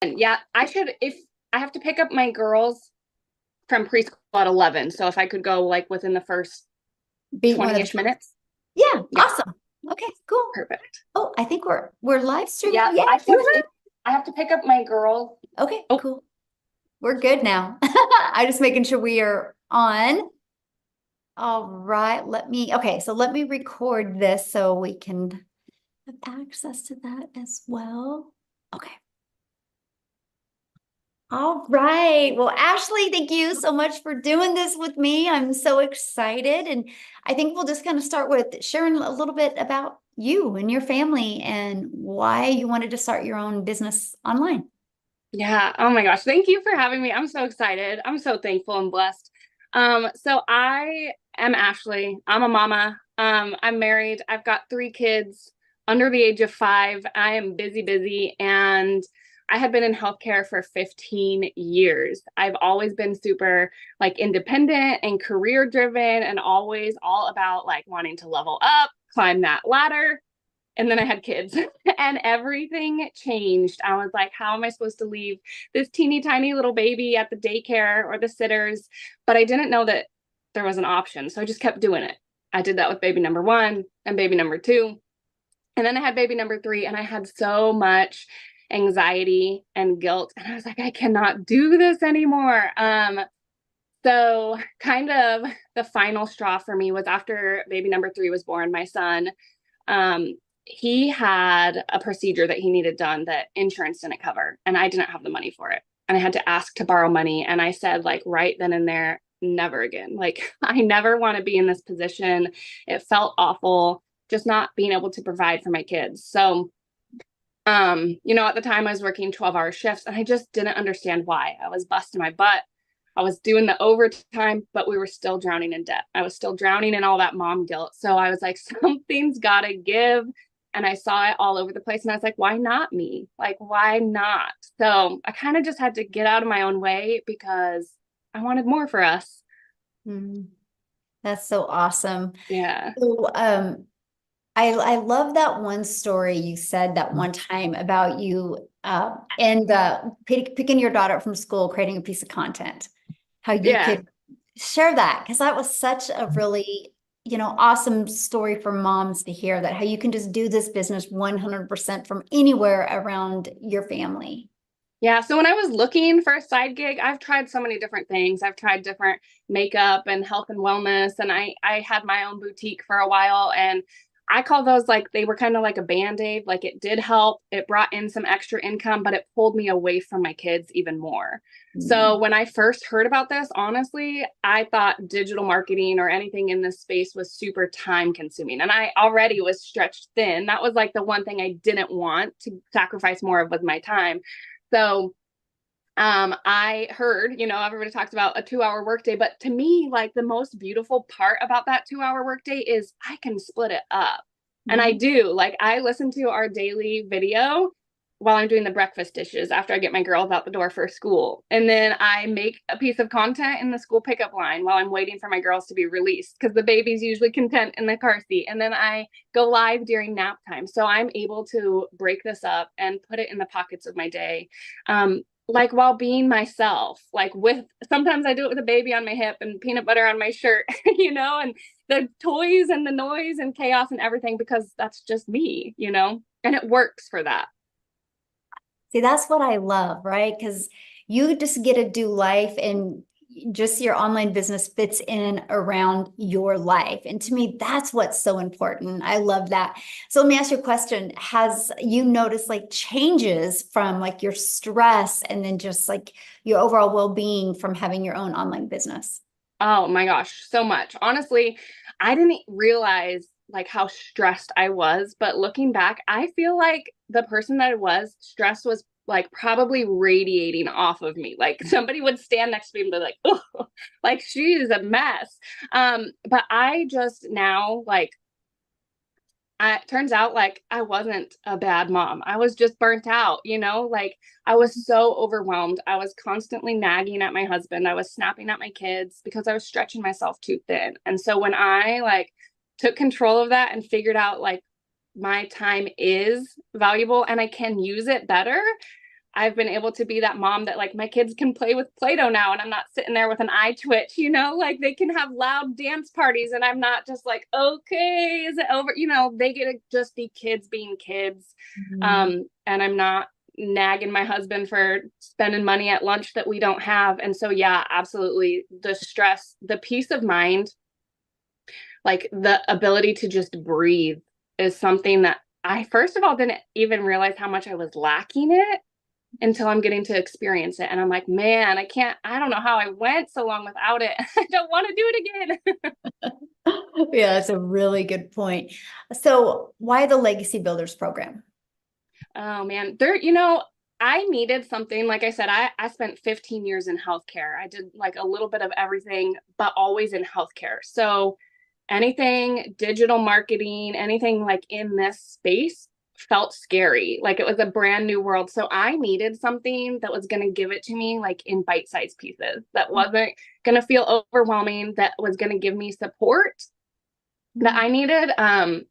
Yeah, if I have to pick up my girls from preschool at 11. So if I could go like within the first Beat one of the 20-ish times. minutes. Yeah, Yeah, awesome. Okay, cool. perfect. Oh, I think we're live streaming. Yeah, Yeah, I you can, if I have to pick up my girl. were. Okay, Oh, cool. We're good now. I'm just making sure we are on. All right, let me record this so we can have access to that as well. Okay. All right. Well, Ashley, thank you so much for doing this with me. I'm so excited. And I think we'll just kind of start with sharing a little bit about you and your family and why you wanted to start your own business online. yeah. Oh my gosh. Thank you for having me. I'm so excited. I'm so thankful and blessed. So I am Ashley. I'm a mama. I'm married. I've got 3 kids under the age of 5. I am busy, busy, and I had been in healthcare for 15 years. I've always been super like independent and career driven and always all about like wanting to level up, climb that ladder. And then I had kids and everything changed. I was like, how am I supposed to leave this teeny tiny little baby at the daycare or the sitters? But I didn't know that there was an option. So I just kept doing it. I did that with baby number 1 and baby number 2. And then I had baby number 3, and I had so much anxiety and guilt. And I was like, I cannot do this anymore. So kind of the final straw for me was after baby number 3 was born, my son. Um, he had a procedure that he needed done that insurance didn't cover, and I didn't have the money for it. And I had to ask to borrow money. And I said, like, right then and there, never again. Like, I never want to be in this position. It felt awful just not being able to provide for my kids. So, at the time I was working 12-hour shifts and I just didn't understand why. I was busting my butt. I was doing the overtime, but we were still drowning in debt. I was still drowning in all that mom guilt. So I was like, something's got to give. And I saw it all over the place. And I was like, why not me? Like, why not? So I kind of just had to get out of my own way because I wanted more for us. Mhm. That's so awesome. Yeah. So, I love that one story you said that one time about you and picking your daughter up from school, creating a piece of content. How you Yeah. could share that because that was such a really, awesome story for moms to hear that how you can just do this business 100% from anywhere around your family. Yeah. So when I was looking for a side gig, I've tried so many different things. I've tried different makeup and health and wellness. And I had my own boutique for a while. And I call those like they were kind of like a band-aid. Like it did help. It brought in some extra income, but it pulled me away from my kids even more. So Mm. when I first heard about this, honestly, I thought digital marketing or anything in this space was super time consuming. And I already was stretched thin. That was like the one thing I didn't want to sacrifice more of with my time. So I heard, everybody talks about a 2-hour workday, but to me, like the most beautiful part about that 2-hour workday is I can split it up. And I Mhm. do. Like I listen to our daily video while I'm doing the breakfast dishes after I get my girls out the door for school. And then I make a piece of content in the school pickup line while I'm waiting for my girls to be released because the baby's usually content in the car seat. And then I go live during nap time. So I'm able to break this up and put it in the pockets of my day. Like while being myself, like with sometimes I do it with a baby on my hip and peanut butter on my shirt, and the toys and the noise and chaos and everything because that's just me, and it works for that. See, that's what I love, right? Because you just get to do life and just your online business fits in around your life. And to me, that's what's so important. I love that. So let me ask you a question. Has you noticed like changes from like your stress and then just like your overall well-being from having your own online business? Oh my gosh, so much. Honestly, I didn't realize like how stressed I was, but looking back, I feel like the person that I was, stress was like probably radiating off of me. Like somebody would stand next to me and be like, oh, like she's a mess. But I just now like it turns out like I wasn't a bad mom. I was just burnt out, like I was so overwhelmed. I was constantly nagging at my husband. I was snapping at my kids because I was stretching myself too thin. And so when I like took control of that and figured out like my time is valuable and I can use it better, I've been able to be that mom that like my kids can play with Play-Doh now and I'm not sitting there with an eye twitch, you know, like they can have loud dance parties and I'm not just like, okay, is it over? You know, they get to just be kids being kids. Mhm. And I'm not nagging my husband for spending money at lunch that we don't have. And so, yeah, absolutely. The stress, the peace of mind, like the ability to just breathe is something that I, first of all, didn't even realize how much I was lacking it until I'm getting to experience it. And I'm like, man, I don't know how I went so long without it. I don't want to do it again. Yeah, that's a really good point. So why the Legacy Builders program? Oh man, you know, I needed something. Like I said, I spent 15 years in healthcare. I did like a little bit of everything, but always in healthcare. So anything digital marketing, anything like in this space felt scary. Like it was a brand new world. So I needed something that was going to give it to me like in bite-sized pieces, that wasn't going to feel overwhelming, that was going to give me support that I needed.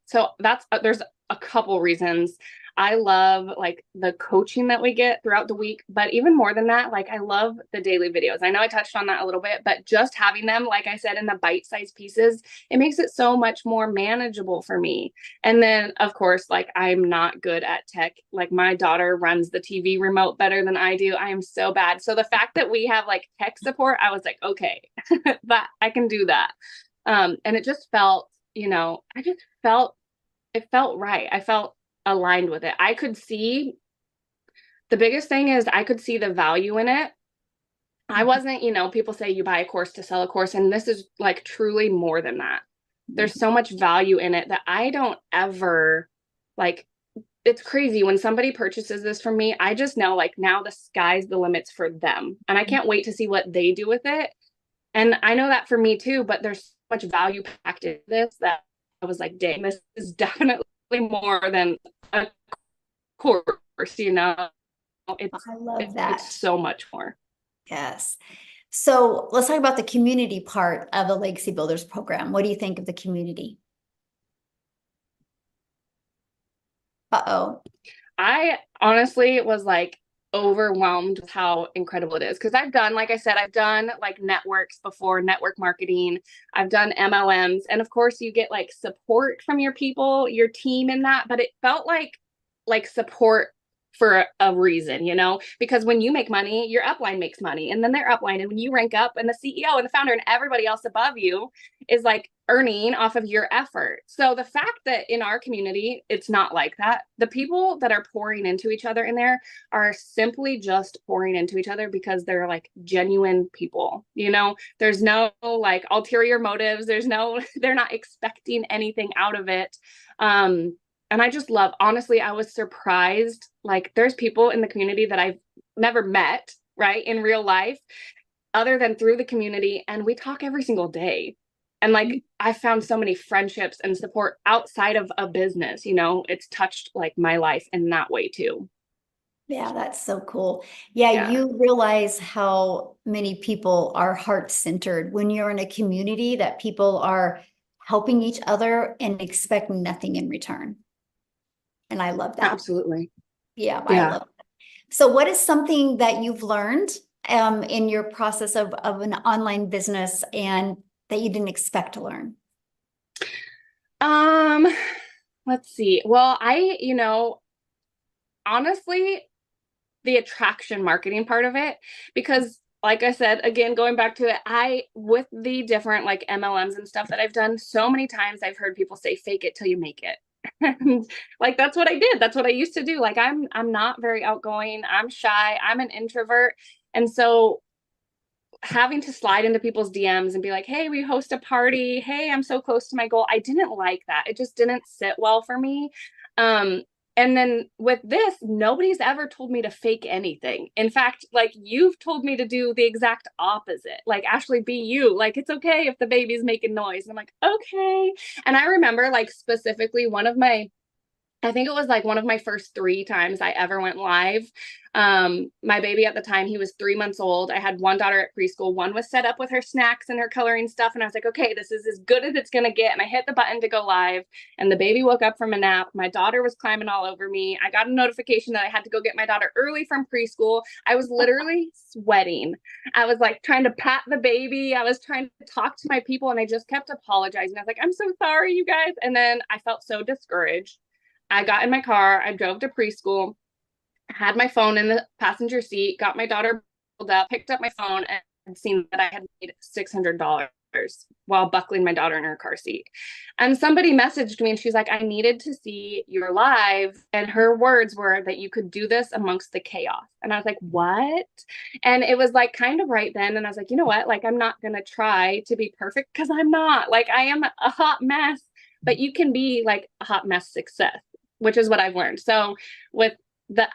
So that's there's a couple reasons. I love like the coaching that we get throughout the week, but even more than that, like I love the daily videos. I know I touched on that a little bit, but just having them, like I said, in the bite-sized pieces, it makes it so much more manageable for me. And then of course, like I'm not good at tech. Like my daughter runs the TV remote better than I do. I am so bad. So the fact that we have like tech support, I was like, okay, that I can do that. And it just felt, you know, I just felt it felt right. I felt aligned with it. I could see the biggest thing is I could see the value in it. I wasn't, you know, people say you buy a course to sell a course, and this is like truly more than that. There's so much value in it that I don't ever like. It's crazy when somebody purchases this from me. I just know like now the sky's the limits for them, and I can't wait to see what they do with it. And I know that for me too, but there's so much value packed in this that I was like, dang, this is definitely more than a course, you know. I love It's that. so much more. Yes. So let's talk about the community part of the Legacy Builders program. What do you think of the community? Uh-oh. I honestly was like overwhelmed with how incredible it is because I've done, like I said, I've done like networks before, network marketing. I've done MLMs, and of course, you get like support from your people, your team in that. But it felt like support for a reason, you know, because when you make money, your upline makes money, and then their upline, and when you rank up, and the CEO and the founder and everybody else above you is like earning off of your effort. So the fact that in our community, it's not like that. The people that are pouring into each other in there are simply just pouring into each other because they're like genuine people. You know, there's no like ulterior motives. There's no, they're not expecting anything out of it. And I just love, honestly, I was surprised. Like there's people in the community that I've never met, right, in real life, other than through the community. And we talk every single day. And like I found so many friendships and support outside of a business, you know, it's touched like my life in that way too. Yeah, that's so cool. Yeah, Yeah, you realize how many people are heart-centered when you're in a community that people are helping each other and expect nothing in return. And I love that. absolutely. Yeah, I Yeah. love it. So what is something that you've learned in your process of an online business and that you didn't expect to learn? Um, let's see. Well, you know, honestly, the attraction marketing part of it, because like I said, again, going back to it, with the different like MLMs and stuff that I've done, so many times I've heard people say, fake it till you make it. And like that's what I did. That's what I used to do. Like I'm not very outgoing. I'm shy. I'm an introvert. And so having to slide into people's DMs and be like, hey, we host a party. Hey, I'm so close to my goal. I didn't like that. It just didn't sit well for me. Um, and then with this, nobody's ever told me to fake anything. In fact, like you've told me to do the exact opposite. Like, Ashley, be you. Like, it's okay if the baby's making noise. And I'm like, okay. And I remember, like, specifically one of my I think it was like one of my first 3 times I ever went live. My baby at the time, he was 3 months old. I had one daughter at preschool. One was set up with her snacks and her coloring stuff. And I was like, okay, this is as good as it's going to get. And I hit the button to go live. And the baby woke up from a nap. My daughter was climbing all over me. I got a notification that I had to go get my daughter early from preschool. I was literally sweating. I was like trying to pat the baby. I was trying to talk to my people. And I just kept apologizing. I was like, I'm so sorry, you guys. And then I felt so discouraged. I got in my car, I drove to preschool, had my phone in the passenger seat, got my daughter pulled up, picked up my phone, and seen that I had made $600 while buckling my daughter in her car seat. And somebody messaged me and she's like, I needed to see your live. And her words were that you could do this amongst the chaos. And I was like, what? And it was like kind of right then. And I was like, you know what? Like, I'm not going to try to be perfect because I'm not. Like, I am a hot mess, but you can be like a hot mess success, which is what I've learned. So with that,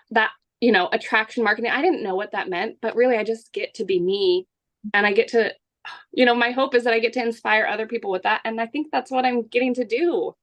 attraction marketing, I didn't know what that meant, but really I just get to be me and I get to, my hope is that I get to inspire other people with that. And I think that's what I'm getting to do.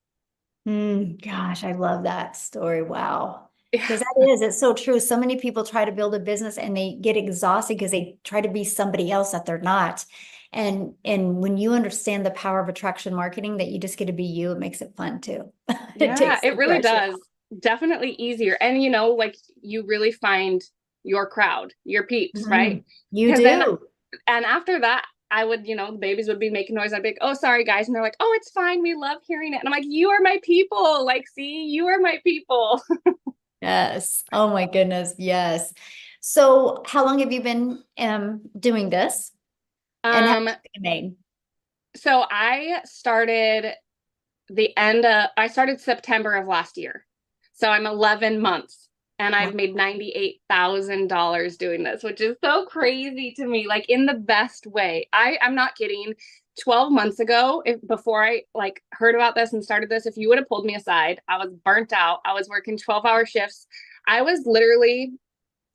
Gosh, I love that story. Wow. Yeah. Because it's so true. So many people try to build a business and they get exhausted because they try to be somebody else that they're not. And when you understand the power of attraction marketing, that you just get to be you, it makes it fun too. It Yeah, takes it the really pressure does. Definitely easier. And like you really find your crowd, your peeps, right? You Because then, do. and after that, I would, the babies would be making noise. I'd be like, oh, sorry, guys. And they're like, oh, it's fine. We love hearing it. And I'm like, you are my people. Like, see, you are my people. Yes. Oh my goodness. Yes. So how long have you been doing this? And how Um, much have you made? so I started September of last year. So I'm 11 months and Wow. I've made $98,000 doing this, which is so crazy to me, like in the best way. I'm not kidding. 12 months ago, before I like heard about this and started this, if you would have pulled me aside, I was burnt out. I was working 12-hour shifts. I was literally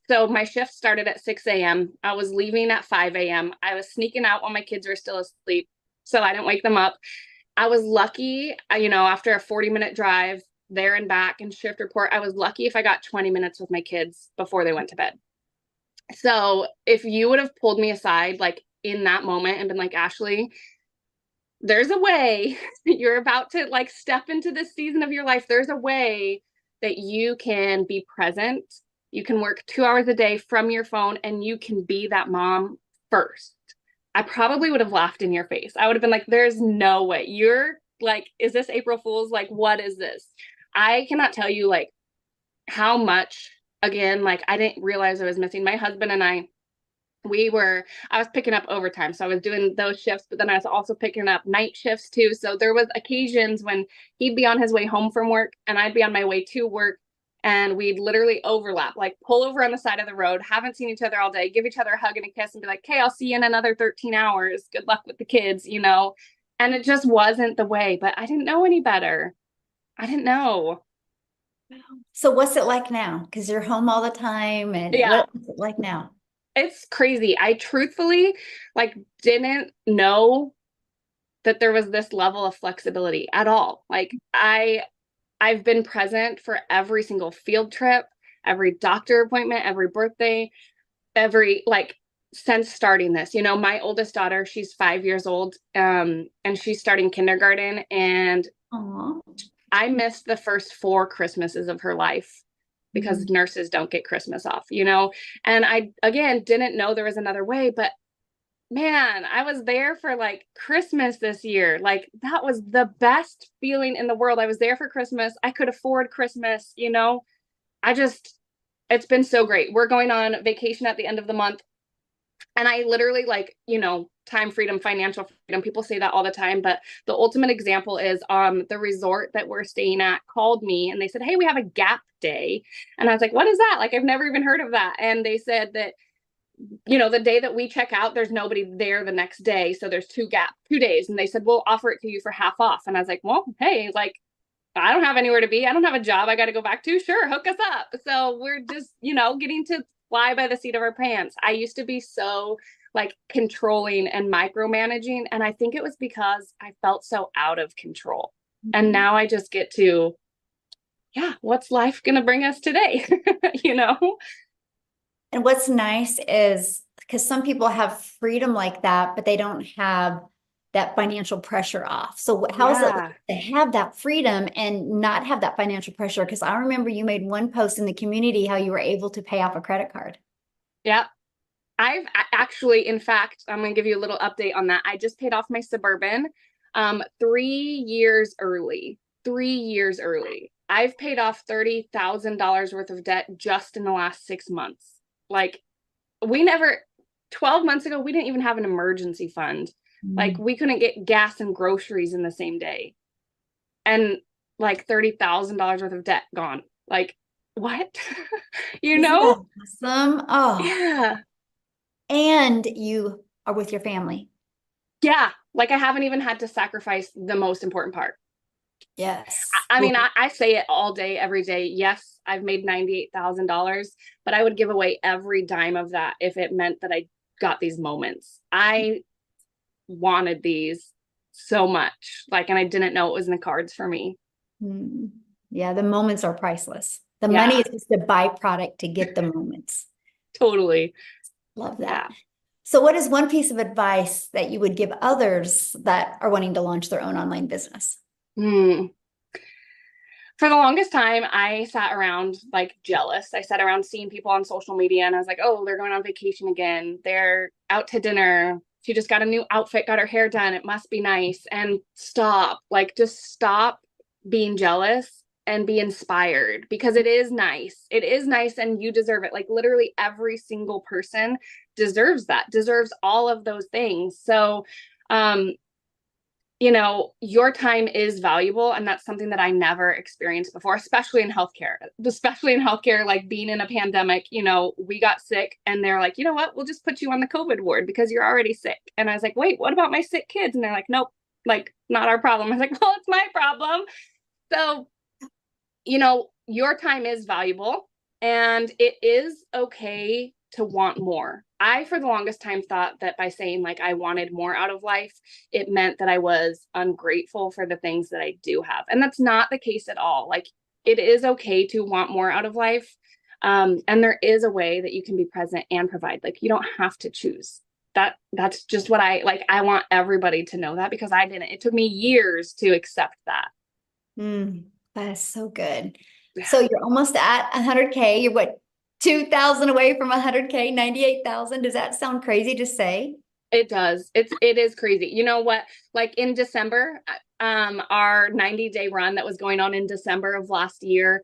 So my shift started at 6 a.m. I was leaving at 5 a.m. I was sneaking out while my kids were still asleep so I didn't wake them up. I was lucky, after a 40-minute drive there and back and shift report, I was lucky if I got 20 minutes with my kids before they went to bed. So if you would have pulled me aside, like in that moment and been like, Ashley, there's a way you're about to like step into this season of your life. There's a way that you can be present. You can work 2 hours a day from your phone and you can be that mom first. I probably would have laughed in your face. I would have been like, there's no way. You're like, is this April Fool's? Like, what is this? I cannot tell you like how much, again, like I didn't realize I was missing. My husband and I was picking up overtime. So I was doing those shifts, but then I was also picking up night shifts too. So there was occasions when he'd be on his way home from work and I'd be on my way to work and we'd literally overlap, like pull over on the side of the road, haven't seen each other all day, give each other a hug and a kiss and be like, okay, I'll see you in another 13 hours. Good luck with the kids. And it just wasn't the way, but I didn't know any better. I didn't know. So what's it like now? Because you're home all the time, and Yeah. what's it like now? It's crazy. I truthfully like didn't know that there was this level of flexibility at all. Like I've been present for every single field trip, every doctor appointment, every birthday, every like since starting this. My oldest daughter, she's 5 years old, and she's starting kindergarten, and Aw. I missed the first 4 Christmases of her life because Mhm. nurses don't get Christmas off. And I again didn't know there was another way, but man, I was there for like Christmas this year. Like that was the best feeling in the world. I was there for Christmas. I could afford Christmas. I just, it's been so great. We're going on vacation at the end of the month. And I literally like, time freedom, financial freedom. People say that all the time, but the ultimate example is the resort that we're staying at called me and they said, hey, we have a gap day. And I was like, what is that? Like, I've never even heard of that. And they said that the day that we check out, there's nobody there the next day. So there's 2 days. And they said, we'll offer it to you for half off. And I was like, well, hey, like, I don't have anywhere to be. I don't have a job I got to go back to. Sure, hook us up. So we're just, getting to fly by the seat of our pants. I used to be so like controlling and micromanaging. And I think it was because I felt so out of control. And Mhm. now I just get to yeah, what's life going to bring us today? You know? And what's nice is because some people have freedom like that, but they don't have that financial pressure off. So how is it Yeah. to have that freedom and not have that financial pressure? Because I remember you made one post in the community how you were able to pay off a credit card. Yeah. Actually, in fact, I'm going to give you a little update on that. I just paid off my Suburban 3 years early. 3 years early. I've paid off $30,000 worth of debt just in the last 6 months. Like, we never, 12 months ago, we didn't even have an emergency fund. Like, Mm. we couldn't get gas and groceries in the same day. And like $30,000 worth of debt gone. Like, what? You Isn't know? that awesome? Oh, Yeah. and you are with your family. Yeah. Like, I haven't even had to sacrifice the most important part. Yes. I mean, Well, I say it all day, every day. Yes, I've made $98,000, but I would give away every dime of that if it meant that I got these moments. I wanted these so much. Like, and I didn't know it was in the cards for me. hmm. Yeah, the moments are priceless. The money Yeah, is just a byproduct to get the moments. totally. Love that. Yeah. So, what is one piece of advice that you would give others that are wanting to launch their own online business? Hmm. For the longest time, I sat around like jealous. I sat around seeing people on social media and I was like, oh, they're going on vacation again. They're out to dinner. She just got a new outfit, got her hair done. It must be nice. And stop, like, just stop being jealous and be inspired because it is nice. It is nice and you deserve it. Like, literally every single person deserves that, deserves all of those things. So, um, your time is valuable. And that's something that I never experienced before, especially in healthcare, like being in a pandemic, we got sick and they're like, you know what, we'll just put you on the COVID ward because you're already sick. And I was like, wait, what about my sick kids? And they're like, nope, like not our problem. I was like, well, it's my problem. So, your time is valuable and it is okay to want more. I, for the longest time, thought that by saying like I wanted more out of life, it meant that I was ungrateful for the things that I do have. And that's not the case at all. Like, it is okay to want more out of life. And there is a way that you can be present and provide. Like, you don't have to choose. That's just what I like. I want everybody to know that because I didn't. It took me years to accept that. Mm, that is so good. Yeah. So you're almost at 100K. You're what, 2,000 away from 100K, 98,000. Does that sound crazy to say? It does. It is crazy. You know what? Like in December, our 90-day run that was going on in December of last year,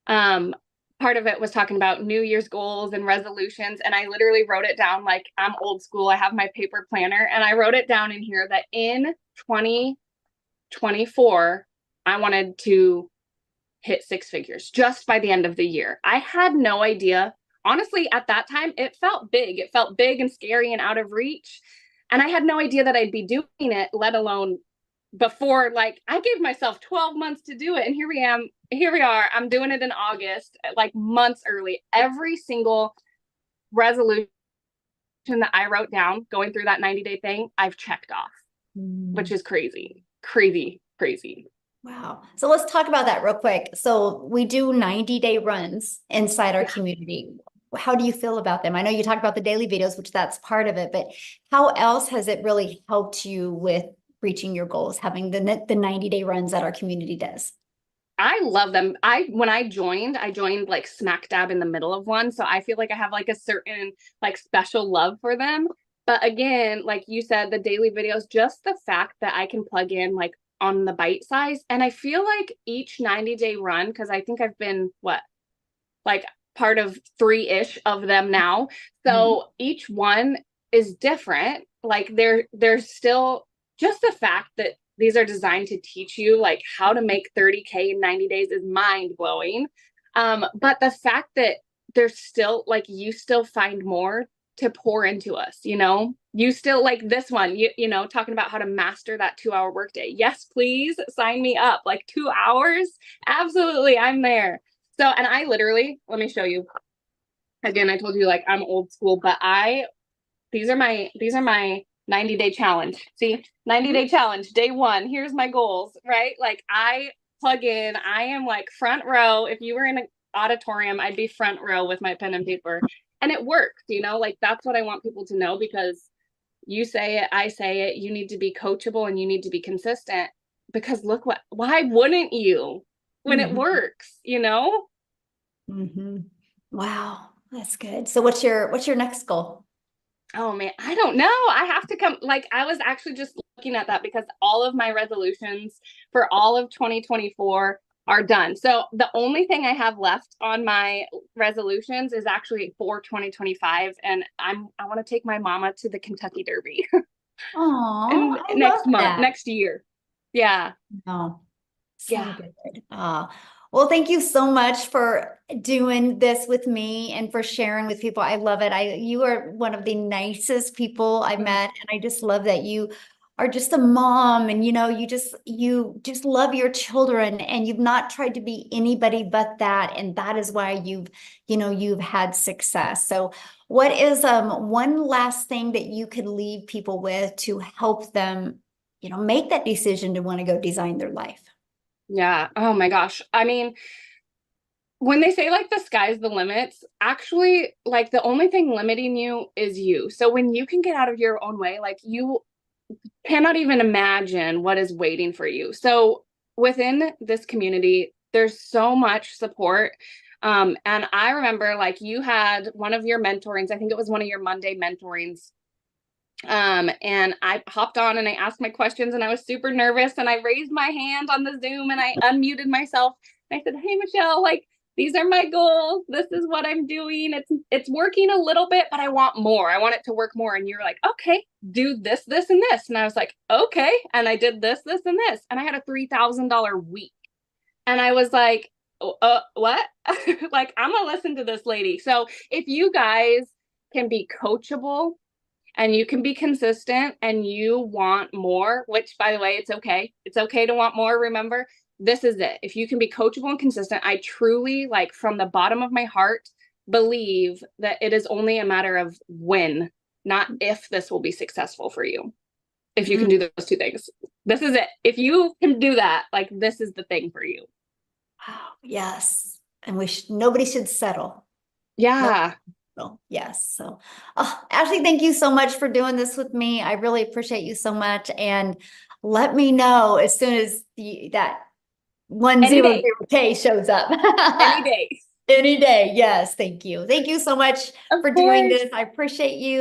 um, part of it was talking about New Year's goals and resolutions. And I literally wrote it down like I'm old school. I have my paper planner and I wrote it down in here that in 2024, I wanted to hit six figures just by the end of the year. I had no idea. Honestly, at that time, it felt big. It felt big and scary and out of reach. And I had no idea that I'd be doing it, let alone before. Like, I gave myself 12 months to do it. And here we are. I'm doing it in August, like months early. Every single resolution that I wrote down going through that 90-day thing, I've checked off, which Mm. is crazy, crazy, crazy. Wow. So let's talk about that real quick. So we do 90-day runs inside our community. How do you feel about them? I know you talk about the daily videos, which that's part of it, but how else has it really helped you with reaching your goals, having the 90-day runs that our community does? I love them. When I joined like smack dab in the middle of one. So I feel like I have like a certain like special love for them. But again, like you said, the daily videos, just the fact that I can plug in like on the bite size. And I feel like each 90-day run, because I think I've been like part of three-ish of them now. Mhm. So each one is different. Like there's still just the fact that these are designed to teach you like how to make 30K in 90 days is mind blowing. But the fact that there's still like you still find more to pour into us, you still like this one, talking about how to master that 2-hour workday. Yes, please sign me up. Like 2 hours. Absolutely. I'm there. So, and I literally, let me show you. Again, I told you like I'm old school, but these are my 90-day challenge. See, 90-day challenge, day one. Here's my goals, right? Like plug in. I am like front row. If you were in an auditorium, I'd be front row with my pen and paper. And it works, like that's what I want people to know, because you say it, I say it, you need to be coachable and you need to be consistent, because why wouldn't you when it Mhm. works? Mhm. Wow, that's good. So what's your next goal? Oh man, I don't know. I have to come. Like, I was actually just looking at that because all of my resolutions for all of 2024 are done. So the only thing I have left on my resolutions is actually for 2025, and I want to take my mama to the Kentucky Derby Oh, and I love that. next year. Yeah. Oh, so Yeah. good. Well, thank you so much for doing this with me and for sharing with people. I love it. You are one of the nicest people I've met, and I just love that you are just a mom, and you just love your children, and you've not tried to be anybody but that, and that is why you've had success. So, what is one last thing that you could leave people with to help them, make that decision to want to go design their life? Yeah. Oh my gosh. I mean, when they say like the sky's the limits, actually, like the only thing limiting you is you. So when you can get out of your own way, like you cannot even imagine what is waiting for you. So within this community, there's so much support. And I remember like you had one of your mentorings, I think it was one of your Monday mentorings. And I hopped on and I asked my questions and I was super nervous and I raised my hand on the Zoom and I unmuted myself. And I said, "Hey, Michelle, like these are my goals. This is what I'm doing. It's working a little bit, but I want more. I want it to work more." And you're like, "Okay, do this, this, and this." And I was like, "Okay." And I did this, this, and this. And I had a $3,000 week. And I was like, what?" Like, I'm gonna listen to this lady. So if you guys can be coachable and you can be consistent and you want more, which by the way, it's okay. It's okay to want more. Remember, this is it. If you can be coachable and consistent, I truly, like from the bottom of my heart, believe that it is only a matter of when, not if this will be successful for you. If you Mm, can do those two things, this is it. If you can do that, like this is the thing for you. wow, yes. And nobody should settle. No. Yeah. So, yes. So, Ashley, thank you so much for doing this with me. I really appreciate you so much. And let me know as soon as that Any day. 100K shows up. Any day. Any day. Yes. Thank you. Thank you so much Of for doing course. this. I appreciate you.